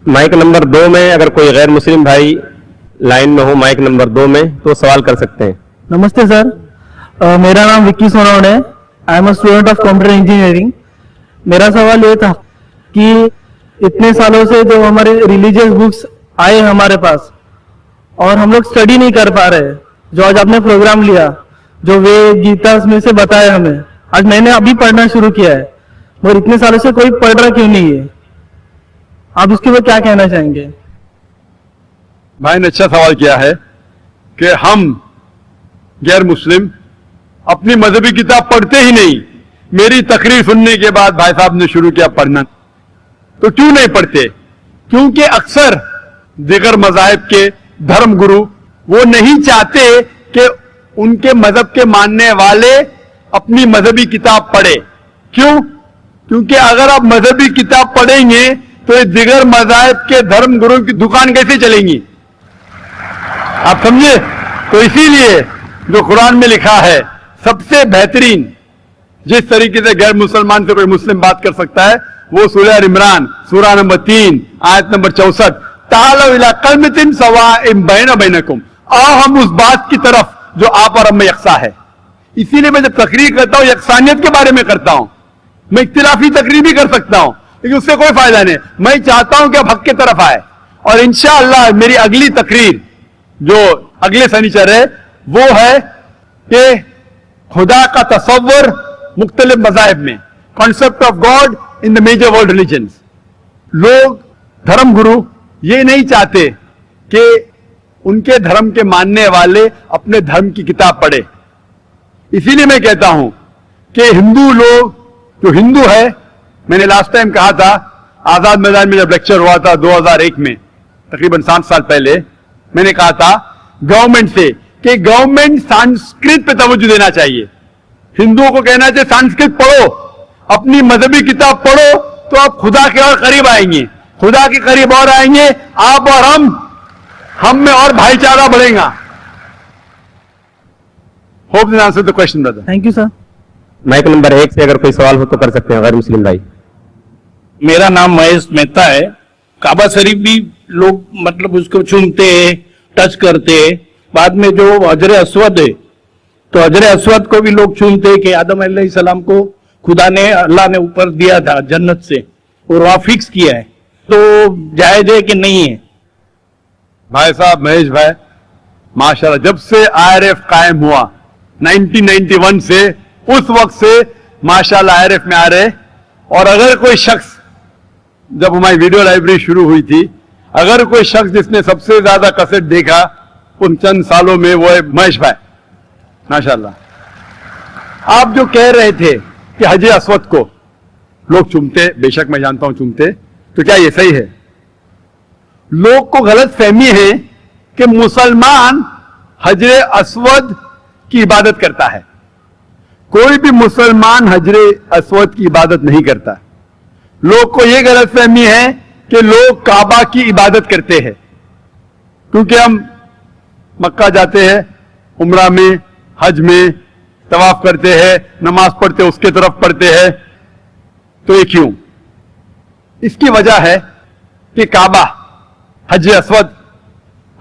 Mic number 2 में अगर कोई गैर मुस्लिम भाई लाइन में हो माइक नंबर 2 में तो सवाल कर सकते हैं। नमस्ते सर, मेरा नाम विक्की सोनवणे है। I am a student of computer engineering. मेरा सवाल ये था कि इतने सालों से जो हमारे रिलीजियस बुक्स आए हमारे पास और हम लोग स्टडी नहीं कर पा रहे, जो आज आपने प्रोग्राम लिया, जो वेद गीता में से बताया हमें, आज मैंने अभी पढ़ना शुरू किया है, मगर इतने सालों से कोई पढ़ रहा क्यों नहीं है? आप उसके ऊपर क्या कहना चाहेंगे? भाई ने अच्छा सवाल किया है कि हम गैर मुस्लिम अपनी मजहबी किताब पढ़ते ही नहीं। मेरी तकरीर सुनने के बाद भाई साहब ने शुरू किया पढ़ना। तो क्यों नहीं पढ़ते? क्योंकि अक्सर दिगर मजाहिब के धर्म गुरु वो नहीं चाहते कि उनके मजहब के मानने वाले अपनी मजहबी किताब पढ़े। क्यों? क्योंकि अगर आप मजहबी किताब पढ़ेंगे तो ये दिगर मजाहिब के धर्म गुरु की दुकान कैसे चलेंगी? आप समझे? तो इसीलिए जो कुरान में लिखा है सबसे बेहतरीन जिस तरीके से गैर मुसलमान से कोई मुस्लिम बात कर सकता है वो सूरह इमरान सूरह नंबर 3 आयत नंबर 64, तालौ इला कलमतिन सवाइम बैना बैनकुम, आओ हम उस बात की तरफ जो आप और हम में यकसा है। इसीलिए मैं जब तकरीर करता हूं यकसानियत के बारे में करता हूं। मैं इख्तिलाफी तकरीर भी कर सकता हूं लेकिन उससे कोई फायदा नहीं। मैं चाहता हूं कि आप हक की तरफ आए और इंशाअल्लाह मेरी अगली तकरीर जो अगले शनिचर है वो है कि खुदा का तसव्वुर मुख्तलिफ मज़ाहिब में, concept of God in the major world religions. लोग धर्म गुरु ये नहीं चाहते कि उनके धर्म के मानने वाले अपने धर्म की किताब पढ़े। इसीलिए मैं कहता हूं कि हिंदू लोग जो हिंदू है, मैंने लास्ट टाइम कहा था आजाद मैदान में जब लेक्चर हुआ था 2001 में, तकरीबन 7 साल पहले, मैंने कहा था गवर्नमेंट से कि गवर्नमेंट संस्कृत पे तवज्जो देना चाहिए। हिंदुओं को कहना चाहिए संस्कृत पढ़ो, अपनी मजहबी किताब पढ़ो, तो आप खुदा के और करीब आएंगे, खुदा के करीब और आएंगे, आप और हम में और भाईचारा बढ़ेगा। Hope this answer the question brother. Thank you sir. Mic number 1 से अगर कोई सवाल हो तो कर सकते हैं गैर मुस्लिम भाई। मेरा नाम महेश मेहता है। काबा शरीफ भी लोग मतलब उसको चूमते हैं, टच करते हैं। बाद में जो हजर अस्वद है तो हजर अस्वद को भी लोग चूमते हैं कि आदम अलैहिस्सलाम को खुदा ने अल्लाह ने ऊपर दिया था जन्नत से और वहां फिक्स किया है, तो जायज है कि नहीं है? भाई साहब महेश भाई माशाल्लाह, जब से IRF कायम हुआ 1991 से उस वक्त से माशाल्लाह IRF में आ रहे। और अगर कोई शख्स, जब हमारी वीडियो लाइब्रेरी शुरू हुई थी, अगर कोई शख्स जिसने सबसे ज्यादा कैसेट देखा उन चंद सालों में वो है महेश भाई माशाल्लाह। आप जो कह रहे थे कि हजर अस्वद को लोग चूमते, बेशक मैं जानता हूं चूमते, तो क्या ये सही है? लोग को गलत फहमी है कि मुसलमान हजर अस्वद की इबादत करता है। कोई भी मुसलमान हजर अस्वद की इबादत नहीं करता। लोग को यह गलत फहमी है कि लोग काबा की इबादत करते हैं, क्योंकि हम मक्का जाते हैं, उम्रा में, हज में तवाफ करते हैं, नमाज पढ़ते हैं, उसके तरफ पढ़ते हैं। तो ये क्यों? इसकी वजह है कि काबा हज अस्वद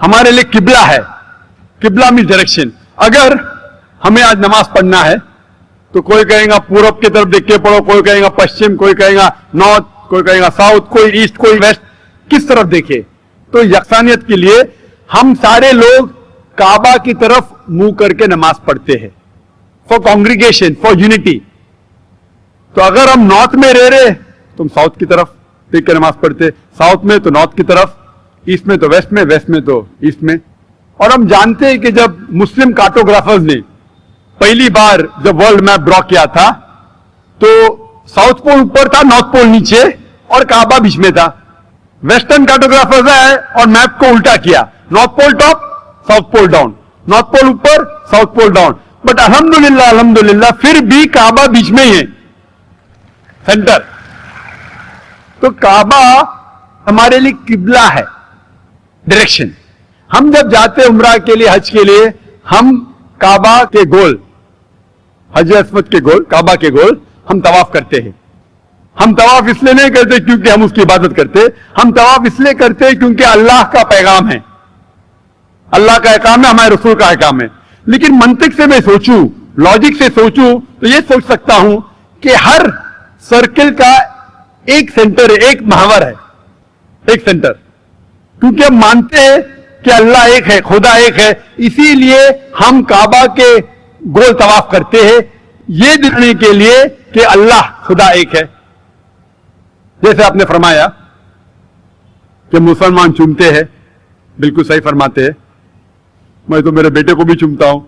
हमारे लिए किबला है। किबला मीन्स डायरेक्शन। अगर हमें आज नमाज पढ़ना है तो कोई कहेगा पूरब की तरफ देख के पढ़ो, कोई कहेगा पश्चिम, कोई कहेगा नॉर्थ, कोई कहेगा साउथ, कोई ईस्ट, कोई वेस्ट, किस तरफ देखे? तो यकसानियत के लिए हम सारे लोग काबा की तरफ मुंह करके नमाज पढ़ते हैं, फॉर कॉन्ग्रीगेशन, फॉर यूनिटी। तो अगर हम नॉर्थ में रह रहे तो हम साउथ की तरफ देख के नमाज पढ़ते, साउथ में तो नॉर्थ की तरफ, ईस्ट में तो वेस्ट में, वेस्ट में तो ईस्ट में। और हम जानते हैं कि जब मुस्लिम कार्टोग्राफर्स ने पहली बार जब वर्ल्ड मैप ड्रॉ किया था तो साउथ पोल ऊपर था, नॉर्थ पोल नीचे और काबा बीच में था। वेस्टर्न कार्टोग्राफर्स आए और मैप को उल्टा किया, north pole top, south pole down, north pole ऊपर, साउथ पोल डाउन। बट अल्हम्दुलिल्लाह अल्हम्दुलिल्लाह फिर भी काबा बीच में ही है, सेंटर। तो काबा हमारे लिए किबला है, डायरेक्शन। हम जब जाते हैं उम्रा के लिए, हज के लिए, हम काबा के गोल, हज अस्वद के गोल, काबा के गोल हम तवाफ करते हैं। ہم طواف اس لیے نہیں کرتے کیونکہ ہم اس کی عبادت کرتے, ہم طواف اس لیے کرتے کیونکہ اللہ کا پیغام ہے, اللہ کا احکام ہے, ہمارے رسول کا احکام ہے. لیکن منطق سے میں سوچوں, لاجک سے سوچوں تو یہ سوچ سکتا ہوں کہ ہر سرکل کا ایک سینٹر ہے, ایک محور ہے, ایک سینٹر, کیونکہ ہم مانتے ہیں کہ اللہ ایک ہے, خدا ایک ہے, اسی لیے ہم کعبہ کے گول طواف کرتے ہیں, یہ دکھانے کے لیے کہ اللہ خدا ایک ہے. جیسے آپ نے فرمایا کہ مسلمان چومتے ہیں, بالکل صحیح فرماتے ہیں, میں تو میرے بیٹے کو بھی چومتا ہوں.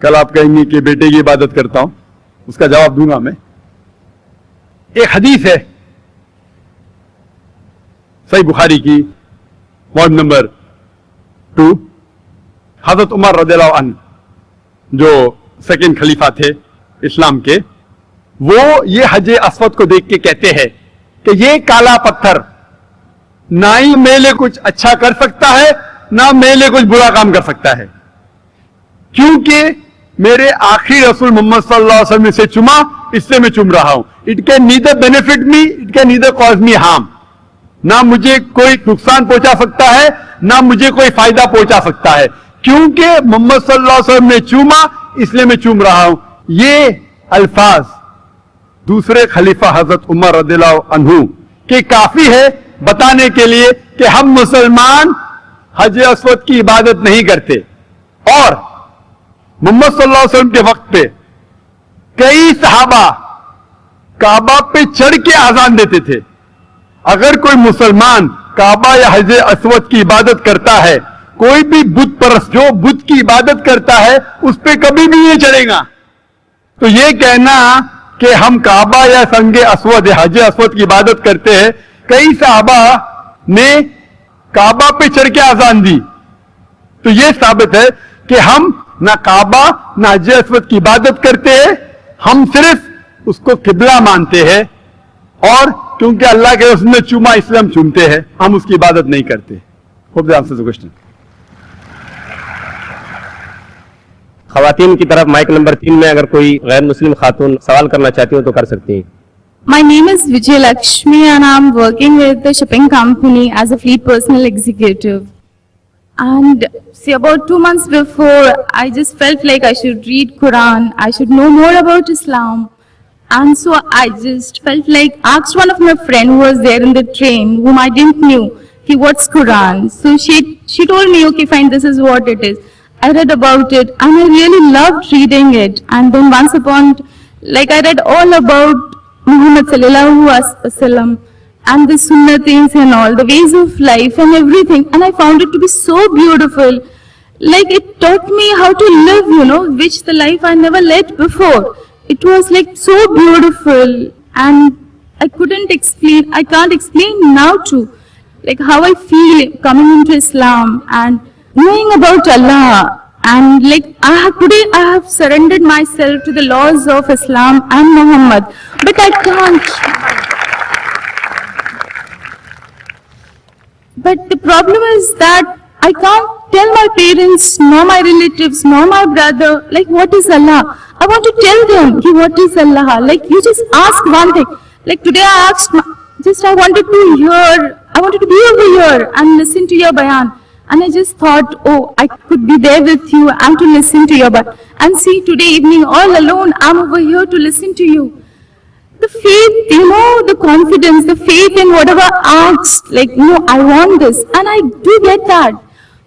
کل آپ کہیں گے کہ بیٹے کی عبادت کرتا ہوں, اس کا جواب دوں گا میں. ایک حدیث ہے صحیح بخاری کی, واڈ نمبر 2, حضرت عمر رضی اللہ عنہ جو سیکنڈ خلیفہ تھے اسلام کے, وہ یہ حج اسود کو دیکھ کے کہتے ہیں کہ یہ کالا پتھر نہ ہی میرے لیے کچھ اچھا کر سکتا ہے, نہ میرے لیے کچھ برا کام کر سکتا ہے, کیونکہ میرے آخری رسول محمد صلی اللہ علیہ وسلم سے چوما, اس سے میں چوم رہا ہوں. It can neither benefit me, it can neither cause me harm. نہ مجھے کوئی نقصان پہنچا سکتا ہے, نہ مجھے کوئی فائدہ پہنچا سکتا ہے, کیونکہ محمد صلی اللہ علیہ وسلم نے چوما, اس لیے میں چوم رہا ہوں. یہ الفاظ دوسرے خلیفہ حضرت عمر رضی اللہ عنہ کہ کافی ہے بتانے کے لیے کہ ہم مسلمان حج اسود کی عبادت نہیں کرتے. اور محمد صلی اللہ علیہ وسلم کے وقت پہ کئی صحابہ کعبہ پہ چڑھ کے اذان دیتے تھے. اگر کوئی مسلمان کعبہ یا حج اسود کی عبادت کرتا ہے, کوئی بھی بت پرست جو بت کی عبادت کرتا ہے اس پہ کبھی بھی نہیں چڑھے گا. تو یہ کہنا کہ ہم کعبہ یا سنگ اسود یا حج اسود کی عبادت کرتے ہیں, کئی صحابہ نے کعبہ پہ چڑھ کے اذان دی, تو یہ ثابت ہے کہ ہم نہ کعبہ نہ حج اسود کی عبادت کرتے ہیں, ہم صرف اس کو قبلہ مانتے ہیں, اور کیونکہ اللہ کے رسول نے چوما اس لیے ہم چومتے ہیں, ہم اس کی عبادت نہیں کرتے. Hope that answers the question. خواتین کی طرف مائک نمبر 3 میں اگر کوئی غیر مسلم خاتون سوال کرنا چاہتی ہوں تو کر سکتی ہیں. My name is Vijay Lakshmi and I'm working with the shipping company as a fleet personal executive. And see, about 2 months before, I just felt like I should read Quran, I should know more about Islam. And so I just felt like, asked one of my friend who was there in the train, whom I didn't knew, ki what's Quran? So she told me, okay, fine, this is what it is. I read about it and I really loved reading it. And then once upon, like I read all about Muhammad sallallahu alaihi wasallam and the sunnah things and all, the ways of life and everything. And I found it to be so beautiful. Like it taught me how to live, which the life I never led before. It was like so beautiful and I can't explain now too, like how I feel coming into Islam and knowing about Allah. And like today I have surrendered myself to the laws of Islam and Muhammad, but I can't. But the problem is that I can't tell my parents, nor my relatives, nor my brother, like what is Allah. I want to tell them, what is Allah? Like you just ask one thing. Like today I asked, I wanted to be over here and listen to your bayan. And I just thought, I could be there with you and to listen to your bayan. And see, today evening all alone, I'm over here to listen to you. The faith, the confidence, the faith in whatever I asked, like, I want this. And I do get that.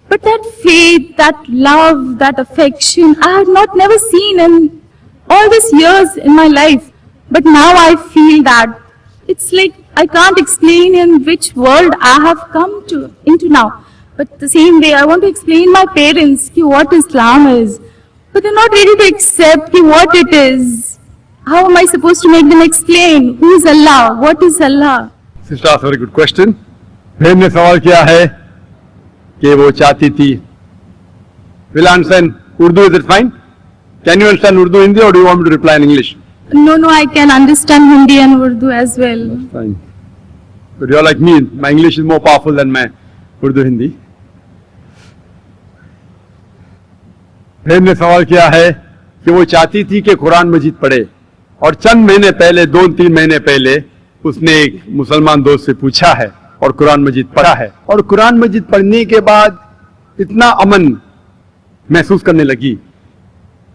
But that faith, that love, that affection, I had never seen in all these years in my life. But now I feel that it's like I can't explain in which world I have come into now. But the same way, I want to explain my parents what Islam is. But they're not ready to accept what it is. How am I supposed to make them explain? Who is Allah? What is Allah? Sister asked a very good question. بہن نے سوال کیا ہے کہ وہ چاہتی تھی. Will I understand Urdu? Is it fine? Can you understand Urdu, Hindi, or do you want me to reply in English? No, I can understand Hindi and Urdu as well. That's fine. But you're like me. My English is more powerful than my Urdu, Hindi. بہن نے سوال کیا ہے کہ وہ چاہتی تھی کہ قرآن مجید پڑھے, اور چند مہینے پہلے 2-3 مہینے پہلے उसने एक मुसलमान दोस्त से पूछा है और कुरान मजीद पढ़ा है, और कुरान मजीद पढ़ने के बाद इतना अमन महसूस करने लगी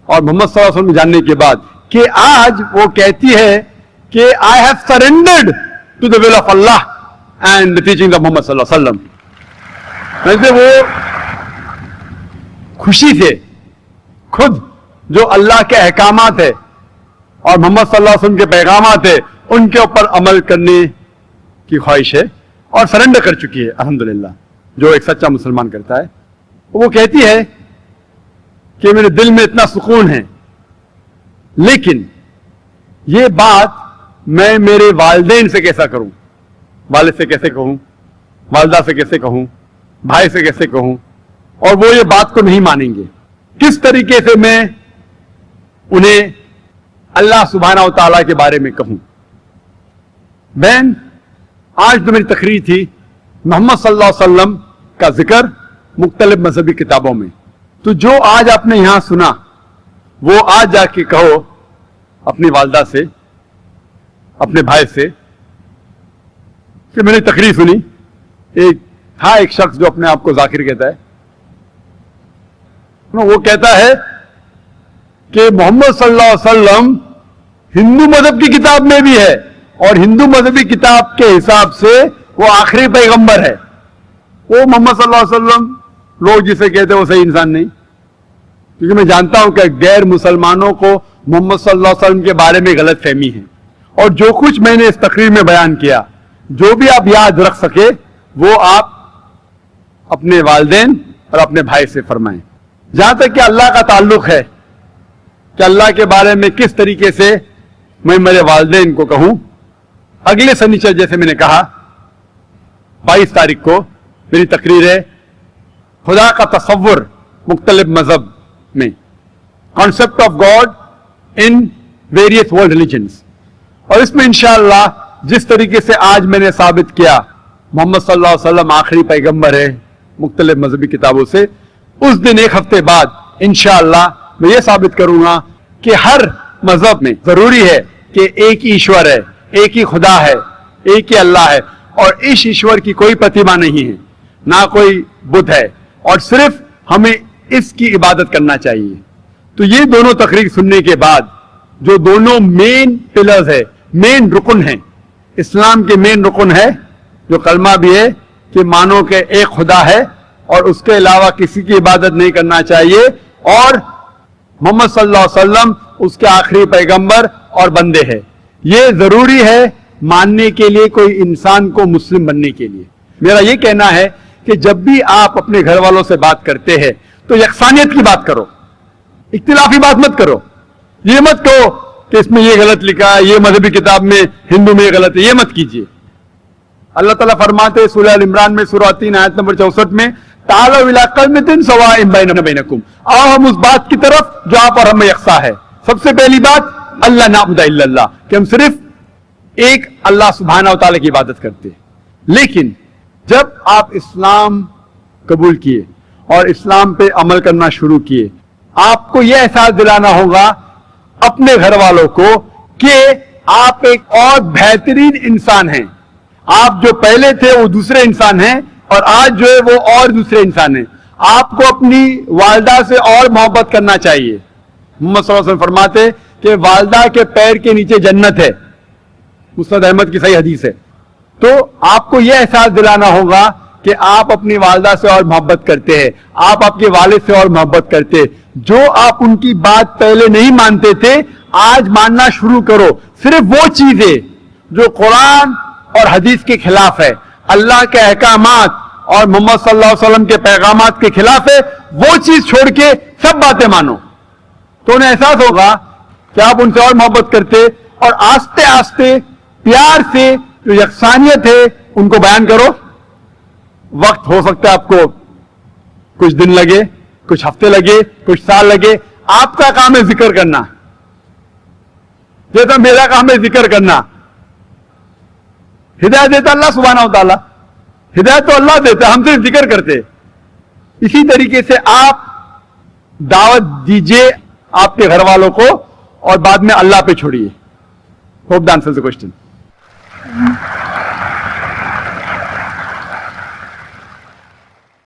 और मोहम्मद सल्लल्लाहु अलैहि वसल्लम जानने के बाद कि आज वो कहती है कि I have surrendered to the will of Allah and the teaching of Muhammad सल्लल्लाहु अलैहि वसल्लम। वैसे वो खुशी से खुद जो अल्लाह के अहकामात है और मोहम्मद सल्लल्लाहु अलैहि वसल्लम के पैगामात है उनके ऊपर अमल करने की ख्वाहिश है और सरेंडर कर चुकी है अल्हम्दुलिल्लाह, जो एक सच्चा मुसलमान करता है। वो कहती है कि मेरे दिल में इतना सुकून है, लेकिन ये बात मैं मेरे वालिदैन से कैसा करूं, वालिद से कैसे कहूं, वालिदा से कैसे कहूं, भाई से कैसे कहूं, और वो ये बात को नहीं मानेंगे। किस तरीके से मैं उन्हें अल्लाह सुब्हानहू व तआला के बारे में कहूं। बहन, आज जो मेरी तकरीर थी मोहम्मद सल्लल्लाहु अलैहि वसल्लम का जिक्र मुख्तलिफ मजहबी किताबों में, तो जो आज आपने यहां सुना वो आज जाके कहो अपनी वालिदा से, अपने भाई से कि मैंने तकरीर सुनी। एक शख्स जो अपने आप को जाकिर कहता है, वो कहता है कि मोहम्मद सल्लल्लाहु अलैहि वसल्लम हिंदू मजहब की किताब में भी है और हिंदू मजहबी किताब के हिसाब से वो आखिरी पैगंबर है। वो मोहम्मद सल्लल्लाहु अलैहि वसल्लम लोग जिसे कहते हैं वो सही इंसान नहीं, क्योंकि मैं जानता हूं कि गैर मुसलमानों को मोहम्मद सल्लल्लाहु अलैहि वसल्लम के बारे में गलत फहमी है, और जो कुछ मैंने इस तकरीर में बयान किया, जो भी आप याद रख सके वो आप अपने वालिदैन और अपने भाई से फरमाएं। जहां तक कि अल्लाह का ताल्लुक है कि अल्लाह के बारे में किस तरीके से मैं मेरे वालिदैन को कहूं, अगले शनिचर जैसे मैंने कहा 22 तारीख को मेरी तकरीर है खुदा का तसव्वुर मुख्तलिफ मजहब में, concept of God in various world religions, और इसमें इंशाअल्लाह जिस तरीके से आज मैंने साबित किया मोहम्मद सल्लल्लाहु अलैहि वसल्लम आखिरी पैगंबर है मुख्तलिफ मजहबी किताबों से, उस दिन एक हफ्ते बाद इंशाअल्लाह मैं ये साबित करूंगा कि हर मजहब में जरूरी है कि एक ही ईश्वर है, एक ही खुदा है, एक ही अल्लाह है, और इस ईश्वर की कोई प्रतिमा नहीं है, ना कोई बुत है, और सिर्फ हमें इसकी इबादत करना चाहिए। तो ये दोनों तकरीर सुनने के बाद जो दोनों मेन पिलर्स है, मेन रुकन है, इस्लाम के मेन रुकन है, जो कलमा भी है कि मानो के एक खुदा है और उसके अलावा किसी की इबादत नहीं करना चाहिए, और मोहम्मद सल्लल्लाहु अलैहि वसल्लम उसके आखिरी पैगंबर और बंदे हैं। ये जरूरी है मानने के लिए, कोई इंसान को मुस्लिम बनने के लिए। मेरा ये कहना है कि जब भी आप अपने घर वालों से बात करते हैं तो यकसानियत की बात करो, इख्तिलाफी बात मत करो। ये मत कहो कि इसमें ये गलत लिखा है, ये मजहबी किताब में हिंदू में ये गलत है, ये मत कीजिए। अल्लाह ताला फरमाते सूरह अल इमरान में सूरह 3 आयत नंबर 64 में, तालो इला कलमतिन सवाइन बैनना बैनकुम, आओ हम उस बात की तरफ जो आप और हम में यकसा है। सबसे पहली बात अल्लाह नाबुदा इल्लल्लाह, कि हम सिर्फ एक अल्लाह सुब्हानहू व तआला की इबादत करते हैं। लेकिन जब आप इस्लाम कबूल किए और इस्लाम पे अमल करना शुरू किए, आपको यह एहसास दिलाना होगा अपने घर वालों को कि आप एक और बेहतरीन इंसान हैं। आप जो पहले थे वो दूसरे इंसान हैं, और आज जो है वो और दूसरे इंसान हैं। आपको अपनी वालिदा से और मोहब्बत करना चाहिए। मोहम्मद सल्लल्लाहु अलैहि वसल्लम फरमाते कि वालिदा के पैर के नीचे जन्नत है, मुस्नद अहमद की सही हदीस है। तो आपको यह एहसास दिलाना होगा कि आप अपनी वालिदा से और मोहब्बत करते हैं, आप आपके वालिद से और मोहब्बत करते हैं। जो आप उनकी बात पहले नहीं मानते थे, आज मानना शुरू करो। सिर्फ वो चीजें जो कुरान और हदीस के खिलाफ है, अल्लाह के अहकामात और मोहम्मद सल्लल्लाहु अलैहि वसल्लम के पैगामात के खिलाफ है, वो चीज छोड़ के सब बातें मानो। तो उन्हें एहसास होगा कि आप उनसे और मोहब्बत करते, और आस्ते आस्ते प्यार से जो यकसानियत है उनको बयान करो। वक्त हो सकता है आपको कुछ दिन लगे, कुछ हफ्ते लगे, कुछ साल लगे। आपका काम है जिक्र करना, जैसा मेरा काम है जिक्र करना। हिदायत देता अल्लाह सुब्हानहू व तआला, हिदायत तो अल्लाह देता, हम सिर्फ जिक्र करते। इसी तरीके से आप दावत दीजिए आपके घर वालों को, और बाद में अल्लाह पे छोड़िए। Hope the answer the question. you.